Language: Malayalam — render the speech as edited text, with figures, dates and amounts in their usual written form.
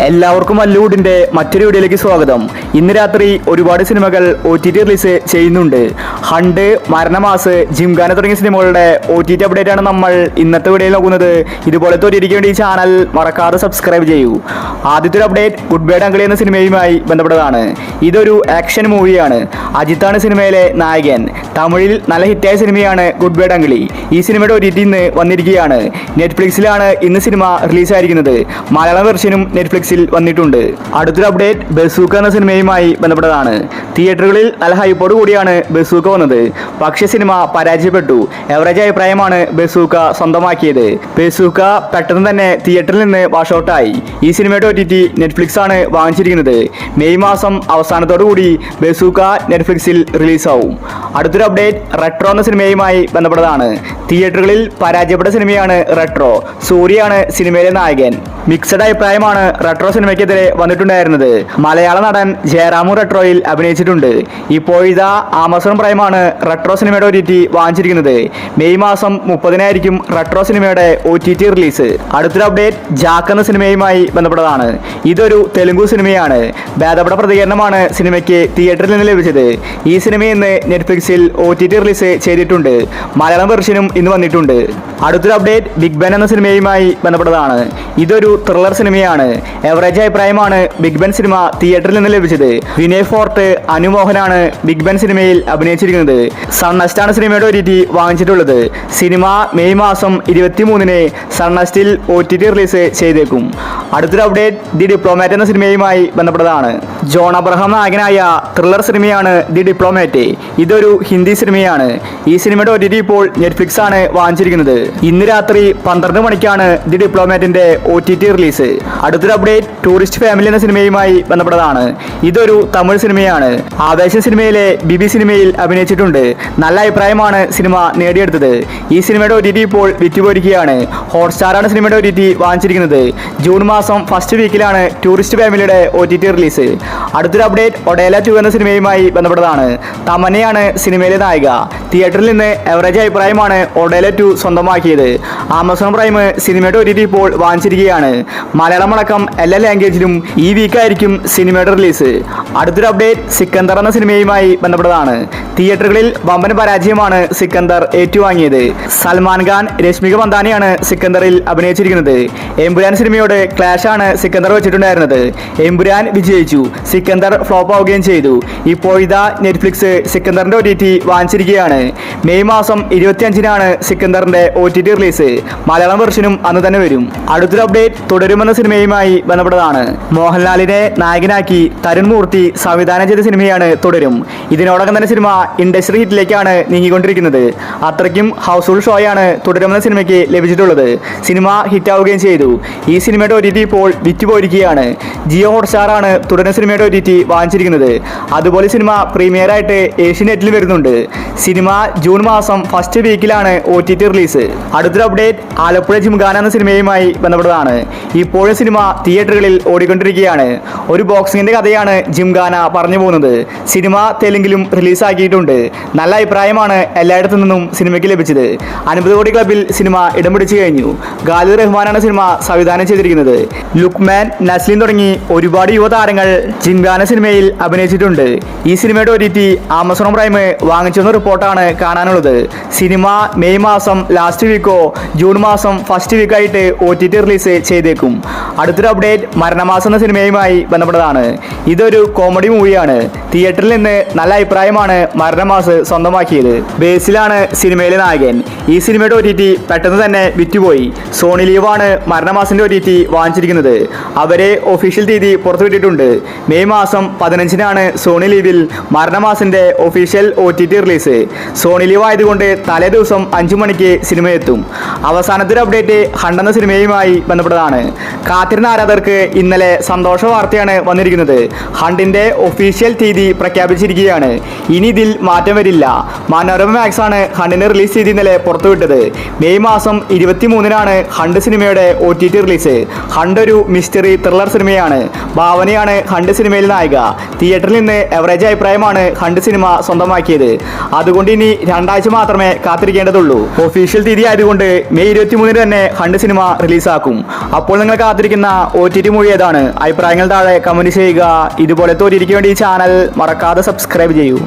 എല്ലാവർക്കും മല്ലൂഡിന്റെ മറ്റൊരു വീഡിയോയിലേക്ക് സ്വാഗതം. ഇന്ന് രാത്രി ഒരുപാട് സിനിമകൾ OTT റിലീസ് ചെയ്യുന്നുണ്ട്. ഹണ്ട്, മരണമാസ്, ജിംഖാന തുടങ്ങിയ സിനിമകളുടെ OTT അപ്ഡേറ്റ് ആണ് നമ്മൾ ഇന്നത്തെ വീഡിയോയിൽ നോക്കുന്നത്. ഇതുപോലത്തെ OTT വേണ്ടി ഈ ചാനൽ മറക്കാതെ സബ്സ്ക്രൈബ് ചെയ്യൂ. ആദ്യത്തെ ഒരു അപ്ഡേറ്റ് ഗുഡ് ബൈ ഡങ്കിളി എന്ന സിനിമയുമായി ബന്ധപ്പെട്ടതാണ്. ഇതൊരു ആക്ഷൻ മൂവിയാണ്. അജിത്താണ് സിനിമയിലെ നായകൻ. തമിഴിൽ നല്ല ഹിറ്റായ സിനിമയാണ് ഗുഡ് ബൈ ഡങ്കിളി. ഈ സിനിമയുടെ OTT ഇന്ന് വന്നിരിക്കുകയാണ്. നെറ്റ്ഫ്ലിക്സിലാണ് ഇന്ന് സിനിമ റിലീസായിരിക്കുന്നത്. മലയാളം വെർഷനും നെറ്റ്ഫ്ലിക്സിൽ വന്നിട്ടുണ്ട്. അടുത്തൊരു അപ്ഡേറ്റ് ബസൂക്ക എന്ന സിനിമയുമായി ബന്ധപ്പെട്ടതാണ്. തിയേറ്ററുകളിൽ നല്ല ഹൈപ്പോട് കൂടിയാണ് ബസൂക്ക വന്നത്. പക്ഷേ സിനിമ പരാജയപ്പെട്ടു. എവറേജ് അഭിപ്രായമാണ് ബസൂക്ക സ്വന്തമാക്കിയത്. ബസൂക്ക പെട്ടെന്ന് തന്നെ തിയേറ്ററിൽ നിന്ന് വാഷ് ഔട്ടായി. ഈ സിനിമയുടെ OTT നെറ്റ്ഫ്ലിക്സ് ആണ് വാങ്ങിച്ചിരിക്കുന്നത്. മെയ് മാസം അവസാനത്തോടു കൂടി ബസൂക്ക നെറ്റ്ഫ്ലിക്സിൽ റിലീസാവും. അടുത്തൊരു അപ്ഡേറ്റ് റെട്രോ എന്ന സിനിമയുമായി ബന്ധപ്പെട്ടതാണ്. തിയേറ്ററുകളിൽ പരാജയപ്പെട്ട സിനിമയാണ് റെട്രോ. സൂര്യയാണ് സിനിമയിലെ നായകൻ. മിക്സഡ് അഭിപ്രായമാണ് റെട്രോ സിനിമയ്ക്കെതിരെ വന്നിട്ടുണ്ടായിരുന്നത്. മലയാള നടൻ ജയറാമു റെട്രോയിൽ അഭിനയിച്ചിട്ടുണ്ട്. ഇപ്പോഴിതാ ആമസോൺ പ്രൈമാണ് റെട്രോ സിനിമയുടെ OTT വാങ്ങിച്ചിരിക്കുന്നത്. മെയ് മാസം 30-നായിരിക്കും റെട്രോ സിനിമയുടെ OTT റിലീസ്. അടുത്തൊരു അപ്ഡേറ്റ് ജാക്ക് എന്ന സിനിമയുമായി ബന്ധപ്പെട്ടതാണ്. ഇതൊരു തെലുങ്കു സിനിമയാണ്. ഭേദപ്പെട്ട പ്രതികരണമാണ് സിനിമയ്ക്ക് തിയേറ്ററിൽ നിന്ന് ലഭിച്ചത്. ഈ സിനിമ ഇന്ന് നെറ്റ്ഫ്ലിക്സിൽ OTT റിലീസ് ചെയ്തിട്ടുണ്ട്. മലയാളം വെർഷനും ഇന്ന് വന്നിട്ടുണ്ട്. അടുത്തൊരു അപ്ഡേറ്റ് ബിഗ് ബൻ എന്ന സിനിമയുമായി ബന്ധപ്പെട്ടതാണ്. ഇതൊരു ത്രില്ലർ സിനിമയാണ്. എവറേജ് അഭിപ്രായമാണ് ബിഗ് ബൻ സിനിമ തിയേറ്ററിൽ നിന്ന് ലഭിച്ചത്. വിനയ് ഫോർട്ട്, അനുമോഹനാണ് ബിഗ് ബൻ സിനിമയിൽ അഭിനയിച്ചിരിക്കുന്നത്. സൺനെസ്റ്റ് ആണ് സിനിമയുടെ OTT വാങ്ങിച്ചിട്ടുള്ളത്. സിനിമ മെയ് മാസം 23-ന് സൺനെസ്റ്റിൽ OTT റിലീസ് ചെയ്തേക്കും. അടുത്തൊരു അപ്ഡേറ്റ് ദി ഡിപ്ലോമാറ്റ് എന്ന സിനിമയുമായി ബന്ധപ്പെട്ടതാണ്. ജോൺ അബ്രഹാം നായകനായ ത്രില്ലർ സിനിമയാണ് ദി ഡിപ്ലോമാറ്റ്. ഇതൊരു ഹിന്ദി സിനിമയാണ്. ഈ സിനിമയുടെ OTT ഇപ്പോൾ നെറ്റ്ഫ്ലിക്സ് ആണ് വാങ്ങിച്ചിരിക്കുന്നത്. ഇന്ന് രാത്രി 12 മണിക്കാണ് ദി ഡിപ്ലോമാറ്റിന്റെ OTT റിലീസ്. അടുത്തൊരു അപ്ഡേറ്റ് ടൂറിസ്റ്റ് ഫാമിലി എന്ന സിനിമയുമായി ബന്ധപ്പെട്ടതാണ്. ഇതൊരു തമിഴ് സിനിമയാണ്. ആവേശം സിനിമയിലെ ബിബി സിനിമയിൽ അഭിനയിച്ചിട്ടുണ്ട്. നല്ല അഭിപ്രായമാണ് സിനിമ നേടിയെടുത്തത്. ഈ സിനിമയുടെ OTT ഇപ്പോൾ വിറ്റുപോയിരിക്കുകയാണ്. ഹോട്ട്സ്റ്റാറാണ് സിനിമയുടെ OTT വാങ്ങിച്ചിരിക്കുന്നത്. ജൂൺ മാസം ഫസ്റ്റ് വീക്കിലാണ് ടൂറിസ്റ്റ് ഫാമിലിയുടെ OTT റിലീസ്. അടുത്തൊരു അപ്ഡേറ്റ് ഒഡേല 2 എന്ന സിനിമയുമായി ബന്ധപ്പെട്ടതാണ്. തമന്നയാണ് സിനിമയിലെ നായിക. തിയേറ്ററിൽ നിന്ന് എവറേജ് അഭിപ്രായമാണ് ഒഡേല 2 സ്വന്തമാക്കിയത്. ആമസോൺ പ്രൈം സിനിമയുടെ OTT ഇപ്പോൾ വാങ്ങിച്ചിരിക്കുകയാണ്. മലയാളം അടക്കം എല്ലാ ലാംഗ്വേജിലും ഈ വീക്കായിരിക്കും സിനിമയുടെ റിലീസ്. അടുത്തൊരു അപ്ഡേറ്റ് സിക്കന്ദർ എന്ന സിനിമയുമായി ബന്ധപ്പെട്ടതാണ്. തിയേറ്ററുകളിൽ വമ്പൻ പരാജയമാണ് സിക്കന്ദർ ഏറ്റുവാങ്ങിയത്. സൽമാൻ ഖാൻ, രശ്മിക മന്ദാനയാണ് സിക്കന്ദറിൽ അഭിനയിച്ചിരിക്കുന്നത്. എമ്പുരാൻ സിനിമയോട് ക്ലാഷ് ആണ് സിക്കന്ദർ വെച്ചിട്ടുണ്ടായിരുന്നത്. എമ്പുരാൻ വിജയിച്ചു, സിക്കന്ദർ ഫ്ലോപ്പ് ആവുകയും ചെയ്തു. ഇപ്പോഴിതാ നെറ്റ്ഫ്ലിക്സ് സിക്കന്ദറിന്റെ OTT വാങ്ങിച്ചിരിക്കുകയാണ്. മെയ് മാസം 25-നാണ് സിക്കന്ദറിന്റെ OTT റിലീസ്. മലയാളം വെർഷനും അന്ന് തന്നെ വരും. അടുത്തൊരു അപ്ഡേറ്റ് തുടരുമെന്ന സിനിമയുമായി ബന്ധപ്പെട്ടതാണ്. മോഹൻലാലിനെ നായകനാക്കി തരുൺ മൂർത്തി സംവിധാനം ചെയ്ത സിനിമയാണ് തുടരും. ഇതിനോടകം തന്നെ സിനിമ ഇൻഡസ്ട്രി ഹിറ്റിലേക്കാണ് നീങ്ങിക്കൊണ്ടിരിക്കുന്നത്. അത്രയ്ക്കും ഹൗസ്ഫുൾ ഷോയാണ് തുടരുമെന്ന സിനിമയ്ക്ക് ലഭിച്ചിട്ടുള്ളത്. സിനിമ ഹിറ്റാവുകയും ചെയ്തു. ഈ സിനിമയുടെ OTT ഇപ്പോൾ വിറ്റുപോയിരിക്കുകയാണ്. ജിയോ ഹോട്ട്സ്റ്റാറാണ് തുടരുന്ന സിനിമയുടെ OTT വാങ്ങിച്ചിരിക്കുന്നത്. അതുപോലെ സിനിമ പ്രീമിയർ ആയിട്ട് ഏഷ്യനെറ്റിൽ വരുന്നുണ്ട്. സിനിമ ജൂൺ മാസം ഫസ്റ്റ് വീക്കിലാണ് OTT റിലീസ്. അടുത്തൊരു അപ്ഡേറ്റ് ആലപ്പുഴ ജിംഖാന എന്ന സിനിമയുമായി ബന്ധപ്പെട്ടതാണ്. ഇപ്പോഴും സിനിമ തിയേറ്ററുകളിൽ ഓടിക്കൊണ്ടിരിക്കുകയാണ്. ഒരു ബോക്സിങ്ങിന്റെ കഥയാണ് ജിംഖാന പറഞ്ഞു പോകുന്നത്. സിനിമ തെലുങ്കിലും റിലീസാക്കിയിട്ടുണ്ട്. നല്ല അഭിപ്രായമാണ് എല്ലായിടത്തു നിന്നും സിനിമയ്ക്ക് ലഭിച്ചത്. 50 കോടി ക്ലബിൽ സിനിമ ഇടം പിടിച്ചു കഴിഞ്ഞു. ഖാലിദ് റഹ്മാനാണ് സിനിമ സംവിധാനം ചെയ്തിരിക്കുന്നത്. ലുക്മാൻ, നസ്ലിൻ തുടങ്ങി ഒരുപാട് യുവതാരങ്ങൾ ജിംഖാന സിനിമയിൽ അഭിനയിച്ചിട്ടുണ്ട്. ഈ സിനിമയുടെ OTT ആമസോൺ പ്രൈം വാങ്ങിച്ചെന്ന റിപ്പോർട്ടാണ് കാണാനുള്ളത്. സിനിമ മെയ് മാസം ലാസ്റ്റ് വീക്കോ ജൂൺ മാസം ഫസ്റ്റ് വീക്കായിട്ട് OTT റിലീസ് ചെയ്തേക്കും. അടുത്തൊരു അപ്ഡേറ്റ് മരണമാസം എന്ന സിനിമയുമായി ബന്ധപ്പെട്ടതാണ്. ഇതൊരു കോമഡി മൂവിയാണ്. തിയേറ്ററിൽ നിന്ന് നല്ല അഭിപ്രായമാണ് മരണമാസ് സ്വന്തമാക്കിയത്. ബേസിലാണ് സിനിമയിലെ നായകൻ. ഈ സിനിമയുടെ OTT പെട്ടെന്ന് തന്നെ വിറ്റുപോയി. സോണി ലീവാണ് മരണമാസിന്റെ OTT വാങ്ങിച്ചിരിക്കുന്നത്. അവരെ ഒഫീഷ്യൽ തീയതി പുറത്തുവിട്ടിട്ടുണ്ട്. മെയ് മാസം 15-നാണ് സോണി ലീവിൽ മരണമാസിന്റെ official OTT release. Sony LIV ആയതുകൊണ്ട് തലേ ദിവസം 5 മണിക്ക് സിനിമ എത്തും. അവസാനത്തെ ഒരു അപ്ഡേറ്റ് ഹണ്ട് എന്ന സിനിമയുമായി ബന്ധപ്പെട്ടതാണ്. കാത്തിരുന്ന ആരാധകർക്ക് ഇന്നലെ സന്തോഷ വാർത്തയാണ് വന്നിരിക്കുന്നത്. ഹണ്ടിന്റെ ഒഫീഷ്യൽ തീയതി പ്രഖ്യാപിച്ചിരിക്കുകയാണ്. ഇനി ഇതിൽ മാറ്റം വരില്ല. മനോരമ മാക്സ് ആണ് ഹണ്ടിനെ റിലീസ് ചെയ്ത് ഇന്നലെ പുറത്തുവിട്ടത്. മെയ് മാസം 23-നാണ് ഹണ്ട് സിനിമയുടെ OTT റിലീസ്. ഹണ്ട് ഒരു മിസ്റ്ററി ത്രില്ലർ സിനിമയാണ്. ഭാവനയാണ് ഹണ്ട് സിനിമയിൽ നായിക. തിയേറ്ററിൽ നിന്ന് എവറേജ് അഭിപ്രായമാണ് ഹണ്ട് സിനിമ സ്വന്തമാക്കിയത്. അതുകൊണ്ട് ഇനി 2 ആഴ്ച മാത്രമേ കാത്തിരിക്കേണ്ടതുള്ളൂ. ഒഫീഷ്യൽ തീയതി ആയതുകൊണ്ട് മെയ് 23-ന് തന്നെ ഹണ്ട് സിനിമ റിലീസാക്കും. അപ്പോൾ നിങ്ങൾ കാത്തിരിക്കുന്ന OTT മൂവി ഏതാണ്? അഭിപ്രായങ്ങൾ താഴെ കമന്റ് ചെയ്യുക. ഇതുപോലത്തെ OTTക്ക് വേണ്ടി ഈ ചാനൽ മറക്കാതെ സബ്സ്ക്രൈബ് ചെയ്യൂ.